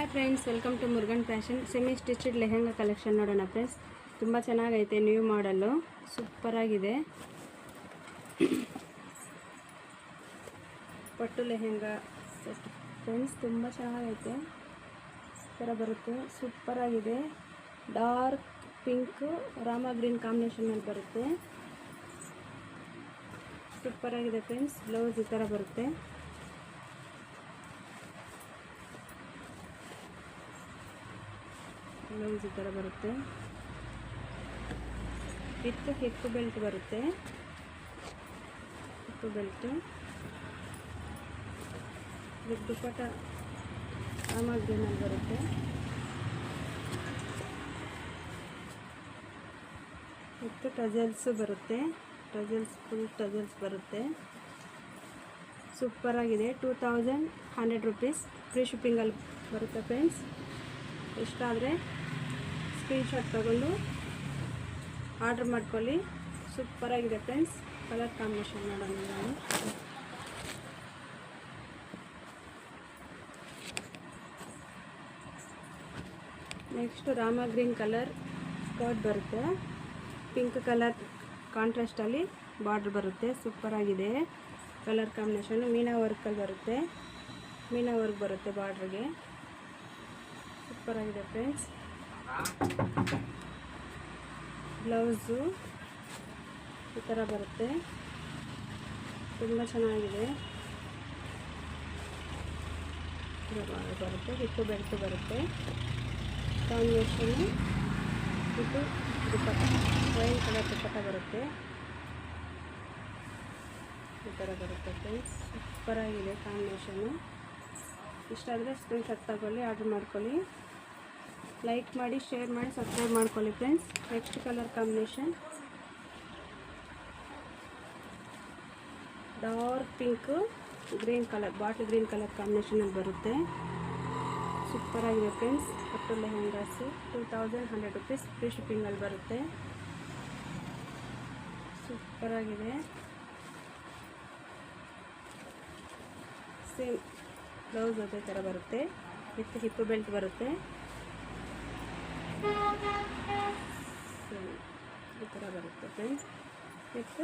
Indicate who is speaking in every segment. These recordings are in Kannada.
Speaker 1: Hi friends, welcome to Murugan Fashion. Semi stitched lehenga collection ನೋಡೋಣ ಫ್ರೆಂಡ್ಸ್. ತುಂಬ ಚೆನ್ನಾಗೈತೆ, ನ್ಯೂ ಮಾಡಲ್ಲು, ಸೂಪರಾಗಿದೆ. ಪಟ್ಟು ಲೆಹೆಂಗಾ ಸೆಟ್ ಫ್ರೆಂಡ್ಸ್, ತುಂಬ ಚೆನ್ನಾಗೈತೆ. ಈ ಥರ ಬರುತ್ತೆ, ಸೂಪರಾಗಿದೆ. ಡಾರ್ಕ್ ಪಿಂಕ್ ರಾಮ ಗ್ರೀನ್ ಕಾಂಬಿನೇಷನಲ್ಲಿ ಬರುತ್ತೆ, ಸೂಪರಾಗಿದೆ ಫ್ರೆಂಡ್ಸ್. ಬ್ಲೌಸ್ ಈ ಥರ ಬರುತ್ತೆ. ಬ್ಲೌಸ್ ಈ ಥರ ಬರುತ್ತೆ. ಹಿಪ್ ಬೆಲ್ಟ್ ಬರುತ್ತೆ. ಹಿಪ್ ಬೆಲ್ಟ್ ವಿತ್ ದುಪ್ಪಟ್ಟ ರಾಮ ಗ್ರೀನಲ್ಲಿ ಬರುತ್ತೆ. ವಿತ್ ಟಜಲ್ಸ್ ಬರುತ್ತೆ. ಫುಲ್ ಟಜಲ್ಸ್ ಬರುತ್ತೆ. ಸೂಪರಾಗಿದೆ. 2100 ರೂಪೀಸ್. ಫ್ರೀ ಶಿಪ್ಪಿಂಗಲ್ಲಿ ಬರುತ್ತೆ ಫ್ರೆಂಡ್ಸ್. ಇಷ್ಟ ಆದರೆ ಸ್ಕ್ರೀನ್ಶಾಟ್ ತಗೊಂಡು ಆರ್ಡ್ರ್ ಮಾಡ್ಕೊಳ್ಳಿ. ಸೂಪರಾಗಿದೆ ಫ್ರೆಂಡ್ಸ್. ಕಲರ್ ಕಾಂಬಿನೇಷನ್ ನೋಡೋಣ ನಾನು. Next Rama green colour skirt ಬರುತ್ತೆ. ಪಿಂಕ್ ಕಲರ್ ಕಾಂಟ್ರಾಸ್ಟಲ್ಲಿ ಬಾರ್ಡ್ರ್ ಬರುತ್ತೆ. ಸೂಪರಾಗಿದೆ ಕಲರ್ ಕಾಂಬಿನೇಷನ್. ಮೀನಾ ವರ್ಕಲ್ಲಿ ಬರುತ್ತೆ. ಮೀನಾ ವರ್ಕ್ ಬರುತ್ತೆ ಬಾರ್ಡ್ರಿಗೆ. ಸೂಪರಾಗಿದೆ ಫ್ರೆಂಡ್ಸ್. ಬ್ಲೌಸು ಈ ಥರ ಬರುತ್ತೆ. ತುಂಬ ಚೆನ್ನಾಗಿದೆ. ಬರುತ್ತೆ. ಹಿಪ್ಪು ಬೆಲ್ಟು ಬರುತ್ತೆ. ಕಾಂಬಿನೇಷನ್ನು ಇದು ದುಪ್ಪಟ್ಟ, ವೈನ್ ಕಲರ್ ದುಪ್ಪಟ್ಟ ಬರುತ್ತೆ. ಈ ಥರ ಬರುತ್ತೆ ಫ್ರೆಂಡ್ಸ್. ಸೂಪರಾಗಿದೆ ಕಾಂಬಿನೇಷನ್ನು. ಇಷ್ಟ ಆದರೆ ಸ್ಕ್ರೀನ್ಶಾಟ್ ತಗೊಳ್ಳಿ, ಆರ್ಡ್ರ್ ಮಾಡ್ಕೊಳ್ಳಿ. ಲೈಕ್ ಮಾಡಿ, ಶೇರ್ ಮಾಡಿ, ಸಬ್ಸ್ಕ್ರೈಬ್ ಮಾಡ್ಕೊಳ್ಳಿ friends. Next colour combination dark pink green colour, bottle green colour ಕಾಂಬಿನೇಷನಲ್ಲಿ ಬರುತ್ತೆ. ಸೂಪರಾಗಿದೆ ಫ್ರೆಂಡ್ಸ್. ಪಟ್ಟು ಲೆಹೆಂಗಾಸು 2100 ರೂಪೀಸ್. ಫ್ರೀ ಶಿಪ್ಪಿಂಗಲ್ಲಿ ಬರುತ್ತೆ. ಸೂಪರಾಗಿದೆ. ಸೇಮ್ ಬ್ಲೌಸ್ ಅದೇ ಥರ ಬರುತ್ತೆ. ವಿತ್ ಹಿಪ್ ಬೆಲ್ಟ್ ಬರುತ್ತೆ. ಈ ಥರ ಬರುತ್ತೆ friends. With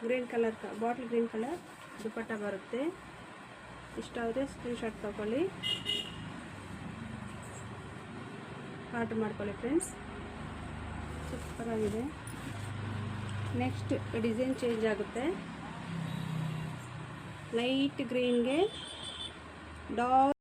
Speaker 1: green colour, bottle green colour dupatta ಬರುತ್ತೆ. ಇಷ್ಟ ಆದರೆ ಸ್ಕ್ರೀನ್ಶಾಟ್ ತಗೊಳ್ಳಿ, ಆರ್ಡ್ರ್ ಮಾಡ್ಕೊಳ್ಳಿ ಫ್ರೆಂಡ್ಸ್. ಸೂಪರಾಗಿದೆ. ನೆಕ್ಸ್ಟ್ ಡಿಸೈನ್ ಚೇಂಜ್ ಆಗುತ್ತೆ. ಲೈಟ್ ಗ್ರೀನ್ಗೆ ಡಾರ್ಕ್